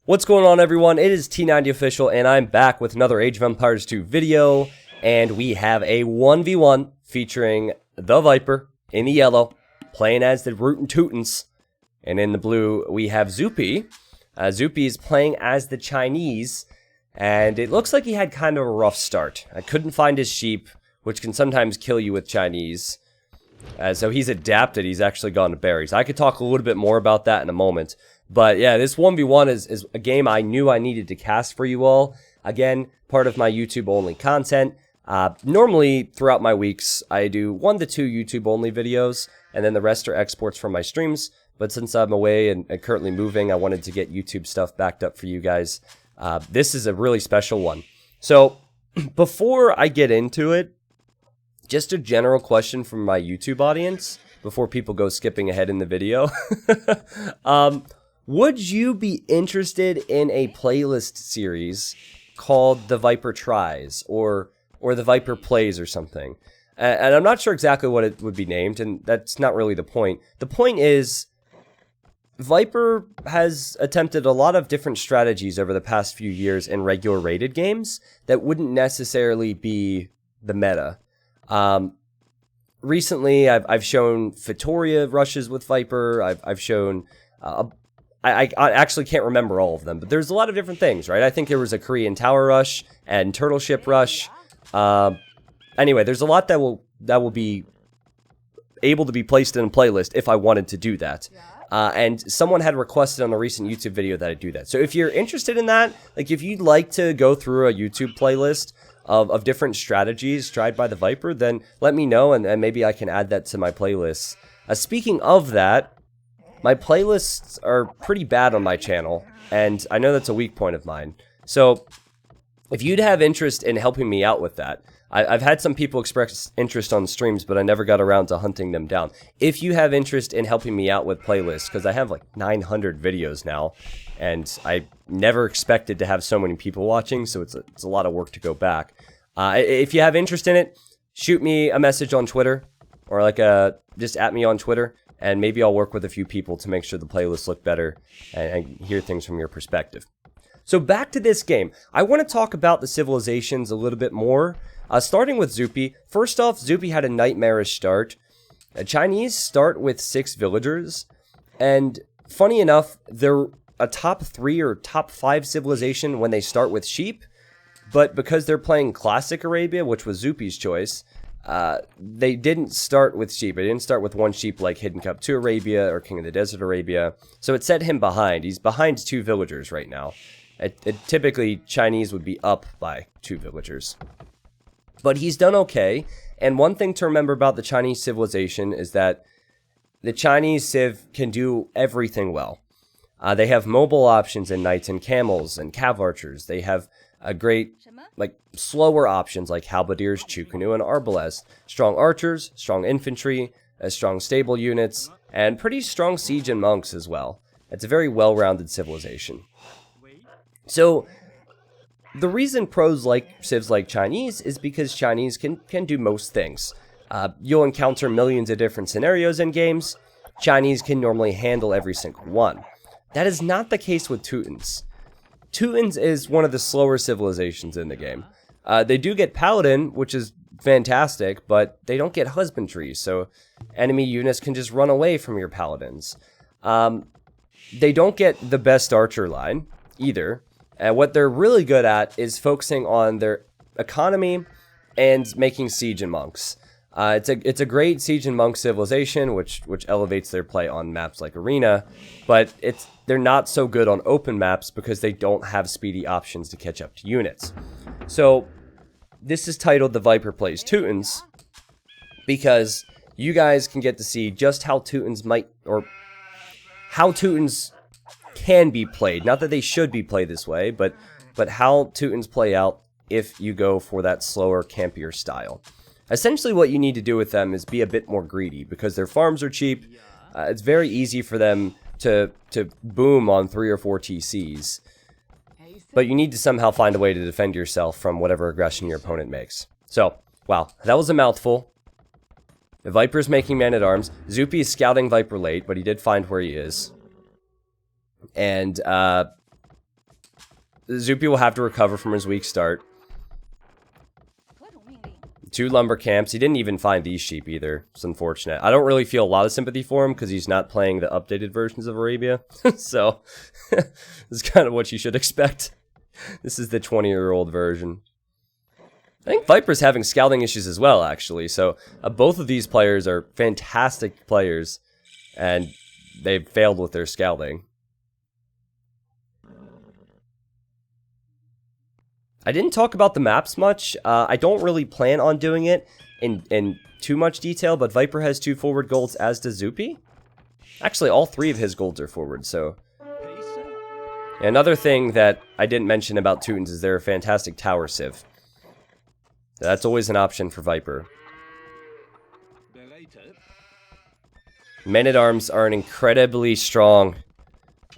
What's going on, everyone? It is T90 Official, and I'm back with another Age of Empires 2 video, and we have a 1v1 featuring the Viper in the yellow, playing as the Root and Teutons, and in the blue we have Zuppi. Zuppi is playing as the Chinese, and it looks like he had kind of a rough start. I couldn't find his sheep, which can sometimes kill you with Chinese. So he's adapted, he's actually gone to berries. I could talk a little bit more about that in a moment. But yeah, this 1v1 is a game I knew I needed to cast for you all. Again, part of my YouTube only content. Normally, throughout my weeks, I do 1 to 2 YouTube only videos, and then the rest are exports from my streams. But since I'm away and currently moving, I wanted to get YouTube stuff backed up for you guys. This is a really special one. So, before I get into it, just a general question from my YouTube audience, before people go skipping ahead in the video. Would you be interested in a playlist series called The Viper Tries or The Viper Plays or something? And I'm not sure exactly what it would be named, and that's not really the point. The point is, Viper has attempted a lot of different strategies over the past few years in regular rated games that wouldn't necessarily be the meta. Recently, I've shown Victoria rushes with Viper. I've shown... I actually can't remember all of them, but there's a lot of different things, right? I think there was a Korean Tower Rush and Turtle Ship Rush. Anyway, there's a lot that will be able to be placed in a playlist if I wanted to do that. And someone had requested on a recent YouTube video that I do that. So if you're interested in that, like if you'd like to go through a YouTube playlist of different strategies tried by the Viper, then let me know and maybe I can add that to my playlists. Speaking of that, my playlists are pretty bad on my channel, and I know that's a weak point of mine. So, if you'd have interest in helping me out with that, I've had some people express interest on streams, but I never got around to hunting them down. If you have interest in helping me out with playlists, because I have like 900 videos now, and I never expected to have so many people watching, so it's a lot of work to go back. If you have interest in it, shoot me a message on Twitter, or like just at me on Twitter. And maybe I'll work with a few people to make sure the playlists look better and hear things from your perspective. So back to this game. I want to talk about the civilizations a little bit more. Starting with Zuppi. First off, Zuppi had a nightmarish start. The Chinese start with 6 villagers. And funny enough, they're a top 3 or top 5 civilization when they start with sheep. But because they're playing Classic Arabia, which was Zuppi's choice, they didn't start with sheep. They didn't start with 1 sheep like Hidden Cup 2 Arabia or King of the Desert Arabia. So it set him behind. He's behind 2 villagers right now. Typically, Chinese would be up by 2 villagers. But he's done okay. And one thing to remember about the Chinese civilization is that the Chinese civ can do everything well. They have mobile options in knights and camels and cav archers. They have a great, like, slower options like halberdiers, chukunu, and arbalest. Strong archers, strong infantry, strong stable units, and pretty strong siege and monks as well. It's a very well-rounded civilization. So, the reason pros like civs like Chinese is because Chinese can do most things. You'll encounter millions of different scenarios in games. Chinese can normally handle every single one. That is not the case with Teutons. Teutons is one of the slower civilizations in the game. They do get Paladin, which is fantastic, but they don't get Husbandry, so enemy units can just run away from your Paladins. They don't get the best archer line, either. What they're really good at is focusing on their economy and making siege and monks. It's a great siege and monk civilization, which elevates their play on maps like Arena, but they're not so good on open maps because they don't have speedy options to catch up to units. So this is titled The Viper Plays Teutons because you guys can get to see just how Teutons how Teutons can be played. Not that they should be played this way, but how Teutons play out if you go for that slower, campier style. Essentially what you need to do with them is be a bit more greedy because their farms are cheap. It's very easy for them to boom on 3 or 4 TCs. But you need to somehow find a way to defend yourself from whatever aggression your opponent makes. So, wow, that was a mouthful. The Viper's making man-at-arms. Zuppi is scouting Viper late, but he did find where he is. And Zuppi will have to recover from his weak start. 2 lumber camps. He didn't even find these sheep either. It's unfortunate. I don't really feel a lot of sympathy for him because he's not playing the updated versions of Arabia. So, this is kind of what you should expect. This is the 20-year-old version. I think Viper's having scouting issues as well, actually. So, both of these players are fantastic players, and they've failed with their scouting. I didn't talk about the maps much. I don't really plan on doing it in too much detail, but Viper has 2 forward golds, as does Zuppi. Actually, all 3 of his golds are forward, so... Another thing that I didn't mention about Teutons is they're a fantastic tower civ. That's always an option for Viper. Men-at-Arms are an incredibly strong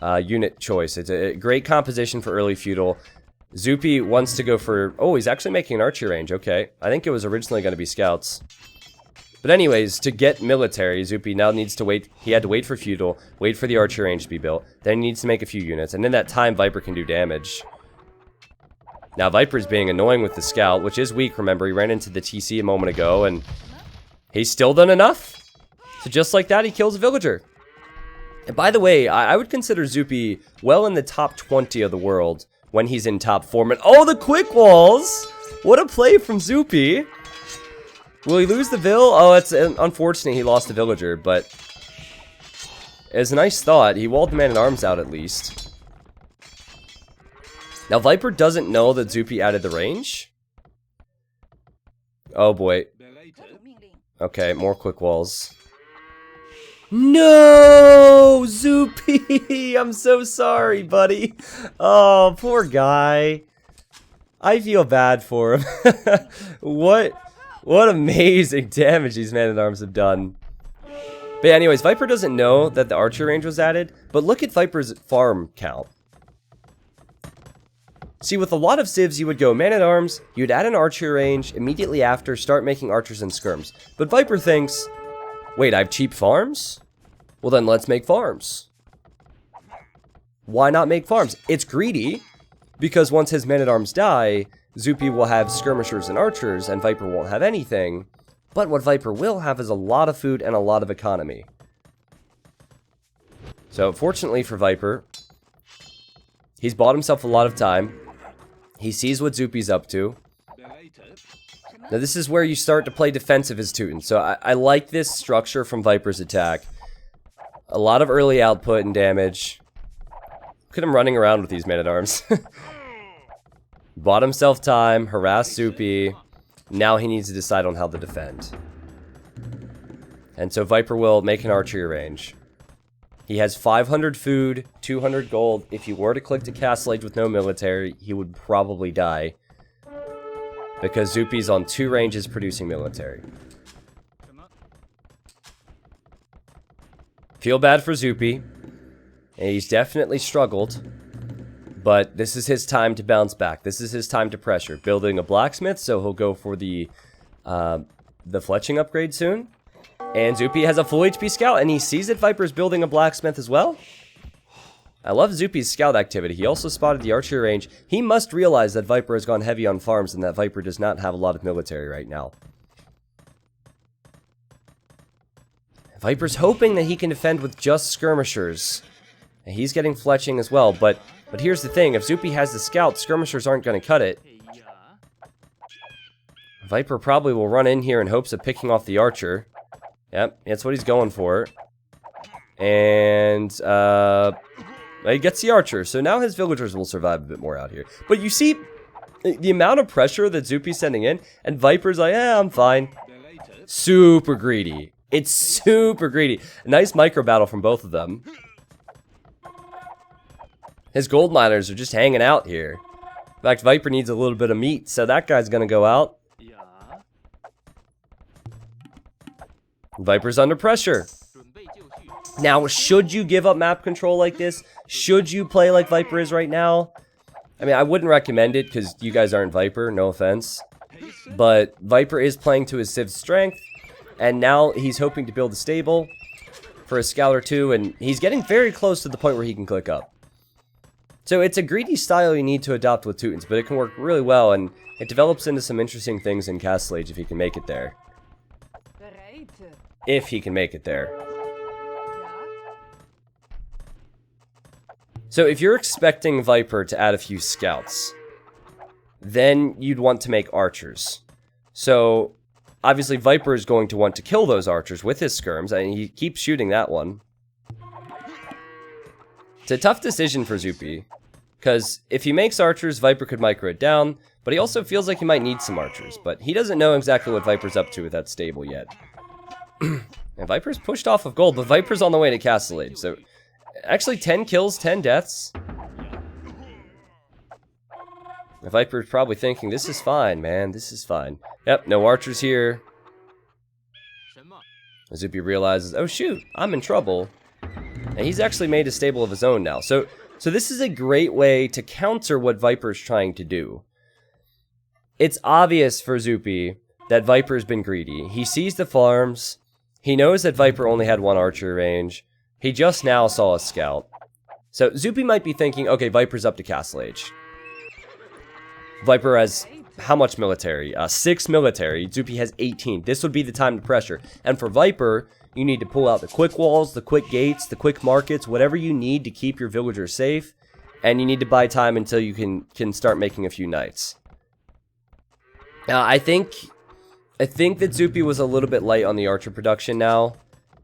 unit choice. It's a great composition for early feudal. Zuppi wants to go for... Oh, he's actually making an archery range. Okay. I think it was originally going to be scouts. But anyways, to get military, Zuppi now needs to wait. He had to wait for feudal, wait for the archery range to be built. Then he needs to make a few units. And in that time, Viper can do damage. Now, Viper's being annoying with the scout, which is weak. Remember, he ran into the TC a moment ago, and he's still done enough. So just like that, he kills a villager. And by the way, I would consider Zuppi well in the top 20 of the world when he's in top form. And oh, the quick walls! What a play from Zuppi. Will he lose the vill? Oh, it's unfortunate he lost the villager, but it's a nice thought. He walled the man-at-arms out at least. Now, Viper doesn't know that Zuppi added the range. Oh, boy. Okay, more quick walls. No! Zuppi! I'm so sorry, buddy. Oh, poor guy. I feel bad for him. What amazing damage these man-at-arms have done. But anyways, Viper doesn't know that the archer range was added, but look at Viper's farm count. See, with a lot of civs, you would go man-at-arms, you'd add an archer range, immediately after, start making archers and skirms. But Viper thinks, wait, I have cheap farms? Well then, let's make farms. Why not make farms? It's greedy, because once his men-at-arms die, Zuppi will have skirmishers and archers, and Viper won't have anything. But what Viper will have is a lot of food and a lot of economy. So, fortunately for Viper, he's bought himself a lot of time. He sees what Zuppi's up to. Now, this is where you start to play defensive as Teutons. So, I like this structure from Viper's attack. A lot of early output and damage. Look at him running around with these men-at-arms. Bought himself time, harassed Zuppi. Now he needs to decide on how to defend. And so Viper will make an archery range. He has 500 food, 200 gold. If he were to click to Castle Age with no military, he would probably die. Because Zuppi's on 2 ranges producing military. Feel bad for Zuppi. And he's definitely struggled. But this is his time to bounce back. This is his time to pressure. Building a blacksmith, so he'll go for the fletching upgrade soon. And Zuppi has a full HP scout, and he sees that Viper's building a blacksmith as well. I love Zuppi's scout activity. He also spotted the archery range. He must realize that Viper has gone heavy on farms and that Viper does not have a lot of military right now. Viper's hoping that he can defend with just skirmishers. And he's getting fletching as well, but here's the thing. If Zuppi has the scout, skirmishers aren't going to cut it. Viper probably will run in here in hopes of picking off the archer. Yep, that's what he's going for. And, he gets the archer, so now his villagers will survive a bit more out here. But you see, the amount of pressure that Zuppi's sending in, and Viper's like, I'm fine. Super greedy. It's super greedy. Nice micro battle from both of them. His gold miners are just hanging out here. In fact, Viper needs a little bit of meat, so that guy's gonna go out. Viper's under pressure. Now, should you give up map control like this? Should you play like Viper is right now? I mean, I wouldn't recommend it because you guys aren't Viper, no offense. But Viper is playing to his civ's strength, and now he's hoping to build a stable for a scout or two, and he's getting very close to the point where he can click up. So it's a greedy style you need to adopt with Teutons, but it can work really well, and it develops into some interesting things in Castle Age if he can make it there. If he can make it there. So if you're expecting Viper to add a few scouts, then you'd want to make archers. So obviously Viper is going to want to kill those archers with his skirms, and he keeps shooting that one. It's a tough decision for Zuppi, because if he makes archers, Viper could micro it down, but he also feels like he might need some archers, but he doesn't know exactly what Viper's up to with that stable yet. And Viper's pushed off of gold, but Viper's on the way to Castle Age, so actually 10 kills, 10 deaths. Viper's probably thinking, this is fine, man, this is fine. Yep, no archers here. Zuppi realizes, oh shoot, I'm in trouble. And he's actually made a stable of his own now. So this is a great way to counter what Viper's trying to do. It's obvious for Zuppi that Viper's been greedy. He sees the farms. He knows that Viper only had one archer range. He just now saw a scout. So Zuppi might be thinking, okay, Viper's up to Castle Age. Viper has how much military? 6 military. Zuppi has 18. This would be the time to pressure. And for Viper, you need to pull out the quick walls, the quick gates, the quick markets, whatever you need to keep your villagers safe. And you need to buy time until you can start making a few knights. Now, I think that Zuppi was a little bit light on the archer production now.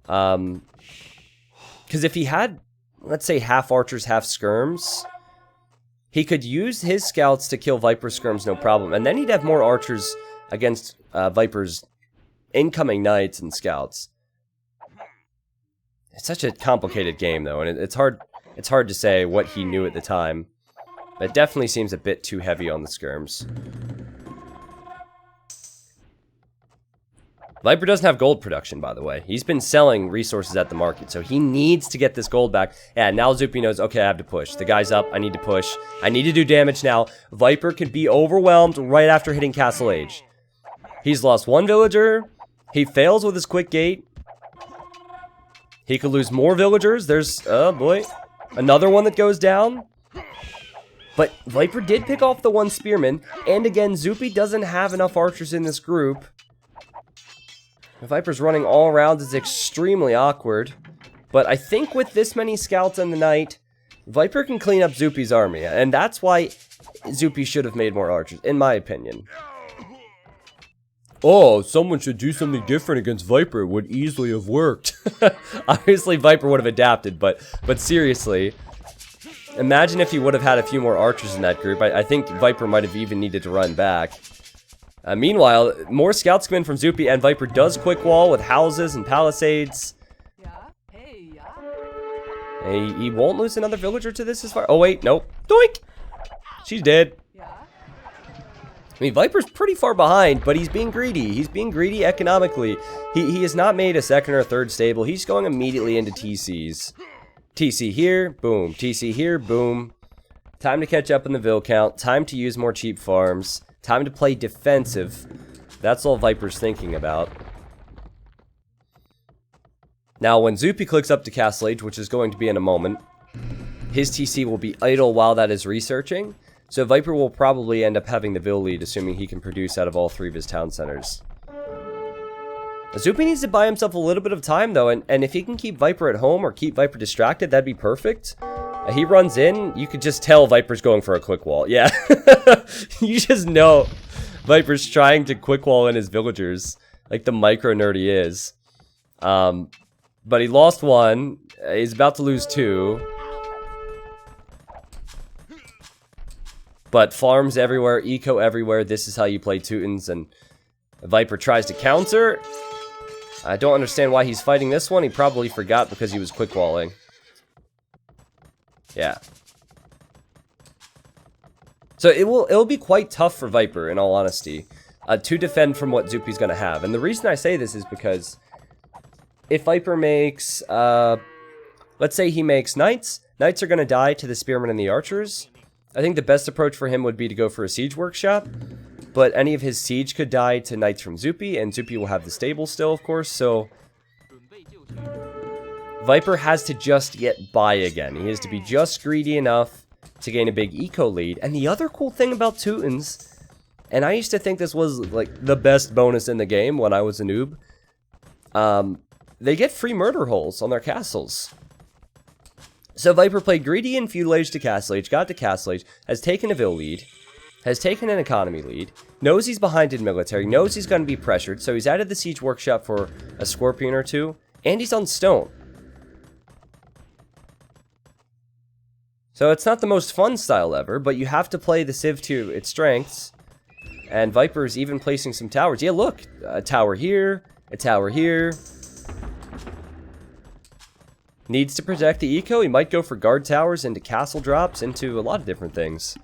Because if he had, let's say, half archers, half skirms, he could use his scouts to kill Viper skirms, no problem. And then he'd have more archers against Viper's incoming knights and scouts. It's such a complicated game, though, and it's hard to say what he knew at the time. But it definitely seems a bit too heavy on the skirms. Viper doesn't have gold production, by the way. He's been selling resources at the market, so he needs to get this gold back. And now Zuppi knows, okay, I have to push. The guy's up, I need to push. I need to do damage now. Viper could be overwhelmed right after hitting Castle Age. He's lost one villager. He fails with his quick gate. He could lose more villagers. There's, oh boy, another one that goes down. But Viper did pick off the one spearman. And again, Zuppi doesn't have enough archers in this group. Viper's running all around is extremely awkward. But I think with this many scouts in the night, Viper can clean up Zuppi's army. And that's why Zuppi should have made more archers, in my opinion. Oh, someone should do something different against Viper. It would easily have worked. Obviously, Viper would have adapted, but seriously, imagine if he would have had a few more archers in that group. I think Viper might have even needed to run back. Meanwhile, more scouts come in from Zuppi, and Viper does quick wall with houses and palisades. He won't lose another villager to this as far. Oh, wait, nope. Doink! She's dead. I mean, Viper's pretty far behind, but he's being greedy. He's being greedy economically. He has not made a second or third stable. He's going immediately into TCs. TC here, boom. TC here, boom. Time to catch up in the vill count. Time to use more cheap farms. Time to play defensive. That's all Viper's thinking about. Now, when Zuppi clicks up to Castle Age, which is going to be in a moment, his TC will be idle while that is researching. So Viper will probably end up having the vill lead, assuming he can produce out of all 3 of his town centers. Zuppi needs to buy himself a little bit of time, though, and if he can keep Viper at home or keep Viper distracted, that'd be perfect. He runs in, you could just tell Viper's going for a quick wall. Yeah, you just know Viper's trying to quick wall in his villagers, like the micro nerd he is. But he lost 1, he's about to lose 2. But farms everywhere, eco everywhere, this is how you play Teutons, and Viper tries to counter. I don't understand why he's fighting this one. He probably forgot because he was quick walling. Yeah. So it'll be quite tough for Viper, in all honesty, to defend from what Zuppi's going to have. And the reason I say this is because if Viper makes, let's say he makes knights. Knights are going to die to the spearmen and the archers. I think the best approach for him would be to go for a siege workshop, but any of his siege could die to knights from Zuppi, and Zuppi will have the stable still, of course, so Viper has to just get by again. He has to be just greedy enough to gain a big eco lead. And the other cool thing about Teutons, and I used to think this was like the best bonus in the game when I was a noob, they get free murder holes on their castles. So Viper played greedy in feudal age to castle age, got to castle age, has taken a Vil lead, has taken an economy lead, knows he's behind in military, knows he's going to be pressured, so he's added the siege workshop for a scorpion or two, and he's on stone. So it's not the most fun style ever, but you have to play the Civ to its strengths, and Viper's even placing some towers. Yeah, look, a tower here, a tower here. Needs to protect the eco. He might go for guard towers into castle drops, into a lot of different things.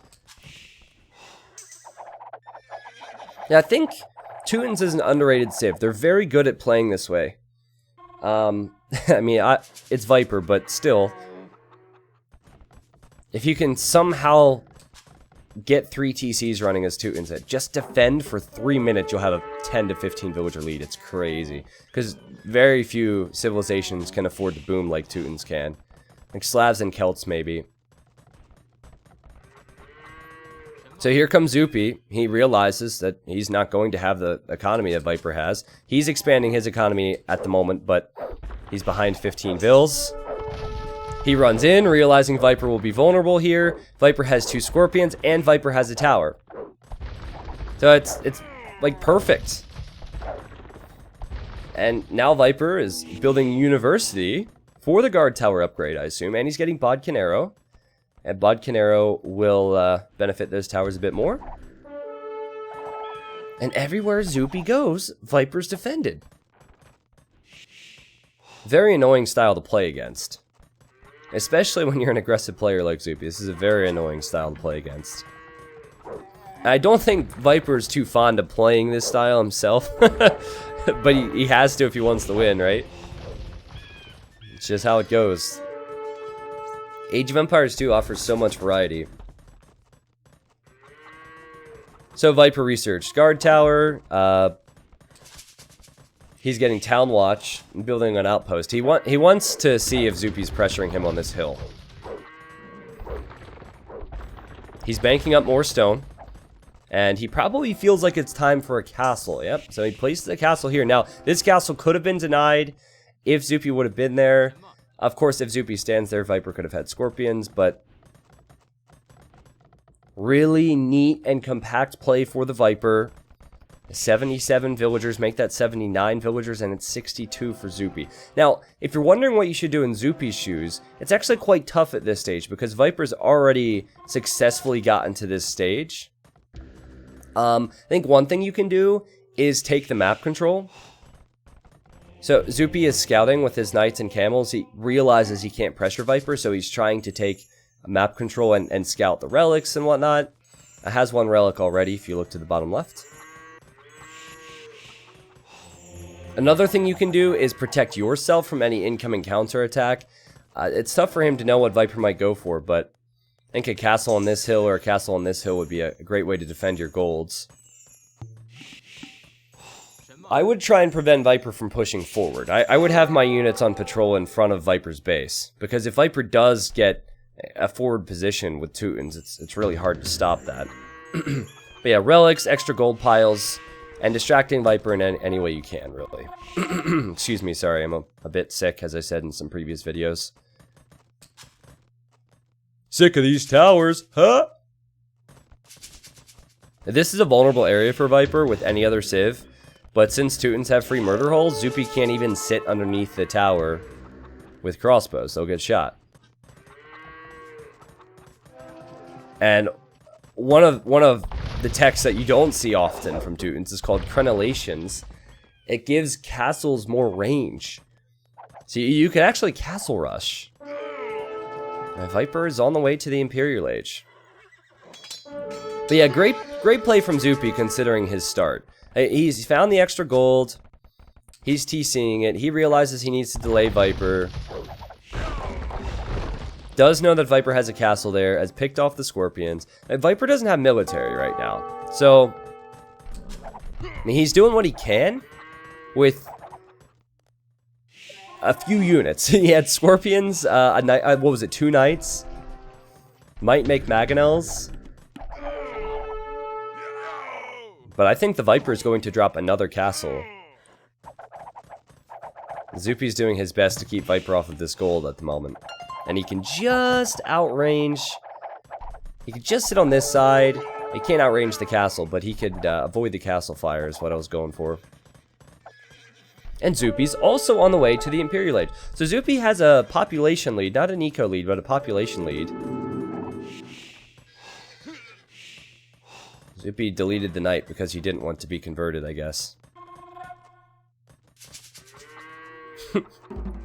Yeah, I think Teutons is an underrated Civ. They're very good at playing this way. I mean, it's Viper, but still. If you can somehow get 3 TCs running as Teutons that just defend for 3 minutes, you'll have a 10 to 15 villager lead. It's crazy. Because very few civilizations can afford to boom like Teutons can. Like Slavs and Celts, maybe. So here comes Zuppi. He realizes that he's not going to have the economy that Viper has. He's expanding his economy at the moment, but he's behind 15 Vils. He runs in, realizing Viper will be vulnerable here. Viper has 2 Scorpions, and Viper has a tower. So it's like perfect. And now Viper is building a university for the guard tower upgrade, I assume. And he's getting Bodcanero. And Bodcanero will benefit those towers a bit more. And everywhere Zuppi goes, Viper's defended. Very annoying style to play against. Especially when you're an aggressive player like Zuppi. This is a very annoying style to play against. I don't think Viper's too fond of playing this style himself. But he has to if he wants to win, right? It's just how it goes. Age of Empires 2 offers so much variety. So Viper researched guard tower. He's getting town watch and building an outpost. He wants to see if Zuppi's pressuring him on this hill. He's banking up more stone. And he probably feels like it's time for a castle. Yep, so he places a castle here. Now, this castle could have been denied if Zuppi would have been there. Of course, if Zuppi stands there, Viper could have had Scorpions, but really neat and compact play for the Viper. 77 villagers make that 79 villagers, and it's 62 for Zuppi. Now, if you're wondering what you should do in Zuppi's shoes, it's actually quite tough at this stage because Viper's already successfully gotten to this stage. I think one thing you can do is take the map control. So Zuppi is scouting with his knights and camels. He realizes he can't pressure Viper, so he's trying to take map control and scout the relics and whatnot. It has 1 relic already if you look to the bottom left. Another thing you can do is protect yourself from any incoming counterattack. It's tough for him to know what Viper might go for, but I think a castle on this hill or a castle on this hill would be a great way to defend your golds. I would try and prevent Viper from pushing forward. I would have my units on patrol in front of Viper's base, because if Viper does get a forward position with Teutons, it's really hard to stop that. But yeah, relics, extra gold piles, and distracting Viper in any way you can, really. Excuse me, sorry, I'm a bit sick, as I said in some previous videos. Sick of these towers, huh? This is a vulnerable area for Viper with any other Civ, but since Teutons have free murder holes, Zuppi can't even sit underneath the tower with crossbows. They'll get shot. And one of the techs that you don't see often from Teutons is called crenellations. It gives castles more range. So you can actually castle rush. And Viper is on the way to the Imperial Age. But yeah, great play from Zuppi considering his start. He's found the extra gold. He's TCing it. He realizes he needs to delay Viper. Does know that Viper has a castle there, has picked off the Scorpions. And Viper doesn't have military right now. So, I mean, he's doing what he can with a few units. He had Scorpions, what was it, 2 knights? Might make mangonels. But I think the Viper is going to drop another castle. Zuppi's doing his best to keep Viper off of this gold at the moment. And he can just outrange. He could just sit on this side. He can't outrange the castle, but he could avoid the castle fire is what I was going for. And Zuppi's also on the way to the Imperial Age. So Zuppi has a population lead, not an eco lead, but a population lead. Zuppi deleted the knight because he didn't want to be converted, I guess.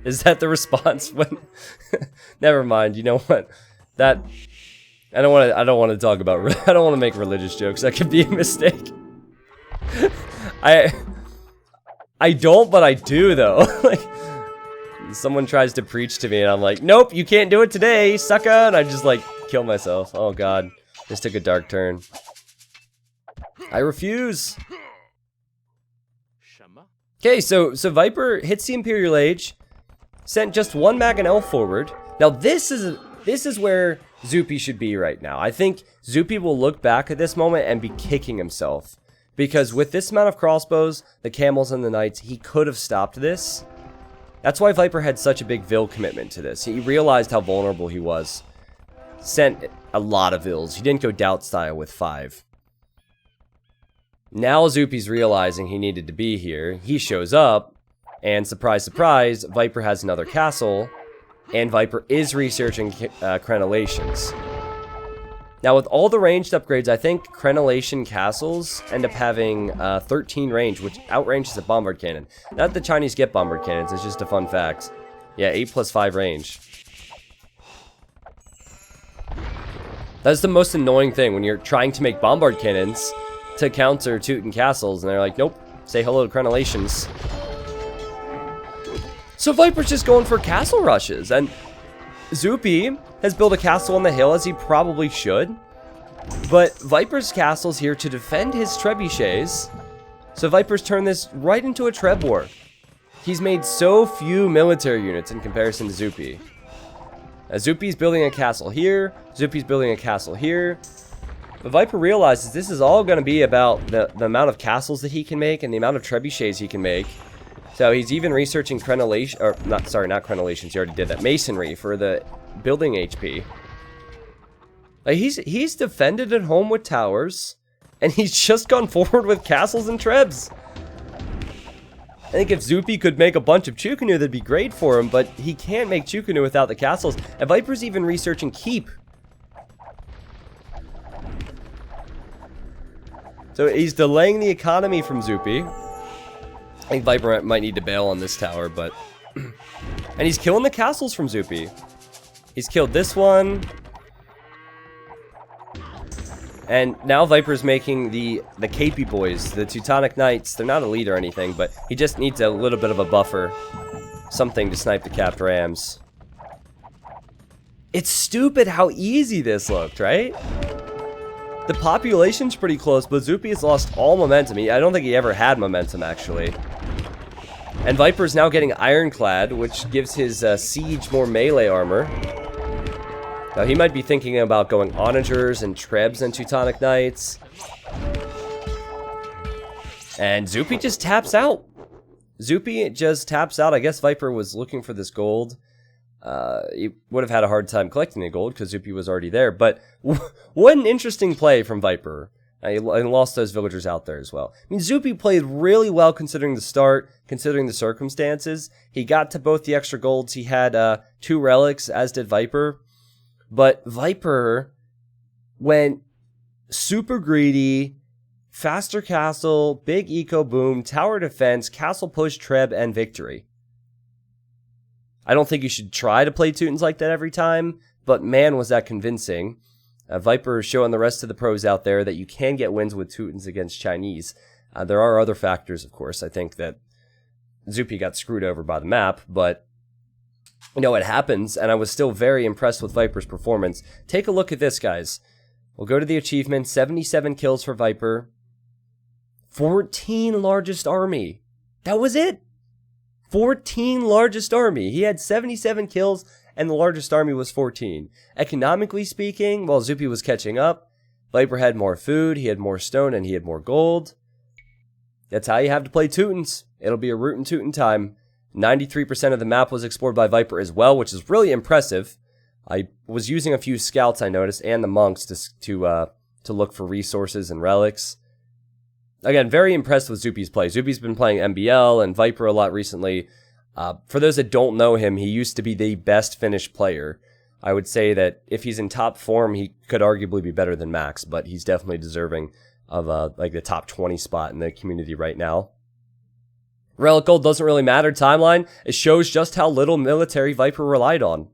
Is that the response when never mind, you know what? That I don't want to talk about I don't want to make religious jokes. That could be a mistake. I don't, but I do though. Like someone tries to preach to me and I'm like, "Nope, you can't do it today, sucker." And I just like kill myself. Oh god. This took a dark turn. I refuse. Okay, so Viper hits the Imperial Age, sent just one mangonel forward. Now this is where Zuppi should be right now. I think Zuppi will look back at this moment and be kicking himself. Because with this amount of crossbows, the camels and the knights, he could have stopped this. That's why Viper had such a big Vil commitment to this. He realized how vulnerable he was. Sent a lot of Vils. He didn't go Doubt style with 5. Now Zuppi's realizing he needed to be here. He shows up, and surprise, surprise, Viper has another castle, and Viper is researching crenellations. Now with all the ranged upgrades, I think crenellation castles end up having 13 range, which outranges a bombard cannon. Not that the Chinese get bombard cannons, it's just a fun fact. Yeah, 8 plus 5 range. That's the most annoying thing when you're trying to make bombard cannons to counter Teuton castles, and they're like, nope, say hello to crenellations. So Viper's just going for castle rushes, and Zuppi has built a castle on the hill, as he probably should, but Viper's castle's here to defend his trebuchets, so Viper's turned this right into a treb war. He's made so few military units in comparison to Zuppi. Zuppi's building a castle here, Zuppi's building a castle here. But Viper realizes this is all going to be about the amount of castles that he can make and the amount of trebuchets he can make. So he's even researching crenellation, or not crenellations, he already did that, masonry for the building HP. Like he's defended at home with towers, and he's just gone forward with castles and trebs. I think if Zuppi could make a bunch of Chukunu, that'd be great for him, but he can't make Chukunu without the castles. And Viper's even researching keep. So he's delaying the economy from Zuppi. I think Viper might need to bail on this tower, but... and he's killing the castles from Zuppi. He's killed this one. And now Viper's making the Capey boys, the Teutonic Knights. They're not elite or anything, but he just needs a little bit of a buffer. Something to snipe the capped rams. It's stupid how easy this looked, right? The population's pretty close, but Zuppi has lost all momentum. I don't think he ever had momentum, actually. And Viper's now getting Ironclad, which gives his siege more melee armor. Now, he might be thinking about going Onagers and Trebs and Teutonic Knights. And Zuppi just taps out. Zuppi just taps out. I guess Viper was looking for this gold. He would have had a hard time collecting the gold because Zuppi was already there. But what an interesting play from Viper. He lost those villagers out there as well. I mean, Zuppi played really well considering the start, considering the circumstances. He got to both the extra golds. He had 2 relics, as did Viper. But Viper went super greedy, faster castle, big eco boom, tower defense, castle push, treb, and victory. I don't think you should try to play Teutons like that every time, but man, was that convincing. Viper is showing the rest of the pros out there that you can get wins with Teutons against Chinese. There are other factors, of course. I think that Zuppi got screwed over by the map, but you know, it happens, and I was still very impressed with Viper's performance. Take a look at this, guys. We'll go to the achievement. 77 kills for Viper. 14 largest army. That was it. 14 largest army. He had 77 kills and the largest army was 14. Economically speaking, while Zuppi was catching up, Viper had more food, he had more stone, and he had more gold. That's how you have to play Teutons. It'll be a root and Teuton time. 93% of the map was explored by Viper as well, which is really impressive. I was using a few scouts, I noticed, and the monks to look for resources and relics. Again, very impressed with Zuppi's play. Zuppi's been playing MBL and Viper a lot recently. For those that don't know him, he used to be the best Finnish player. I would say that if he's in top form, he could arguably be better than Max, but he's definitely deserving of like the top 20 spot in the community right now. Relic gold doesn't really matter. Timeline, it shows just how little military Viper relied on.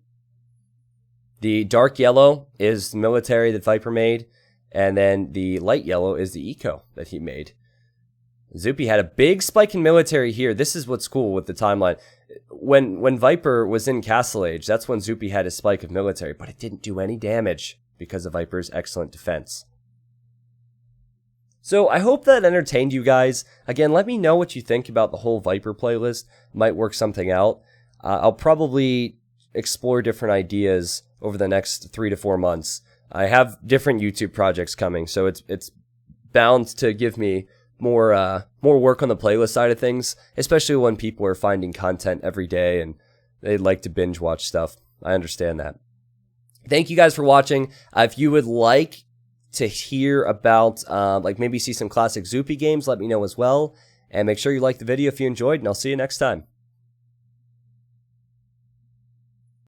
The dark yellow is the military that Viper made, and then the light yellow is the eco that he made. Zuppi had a big spike in military here. This is what's cool with the timeline. When Viper was in Castle Age, that's when Zuppi had his spike of military, but it didn't do any damage because of Viper's excellent defense. So I hope that entertained you guys. Again, let me know what you think about the whole Viper playlist. Might work something out. I'll probably explore different ideas over the next 3 to 4 months. I have different YouTube projects coming, so it's bound to give me more work on the playlist side of things, especially when people are finding content every day and they like to binge watch stuff. I understand that. Thank you guys for watching. If you would like to hear about, like maybe see some classic Zuppi games, let me know as well. And make sure you like the video if you enjoyed, and I'll see you next time.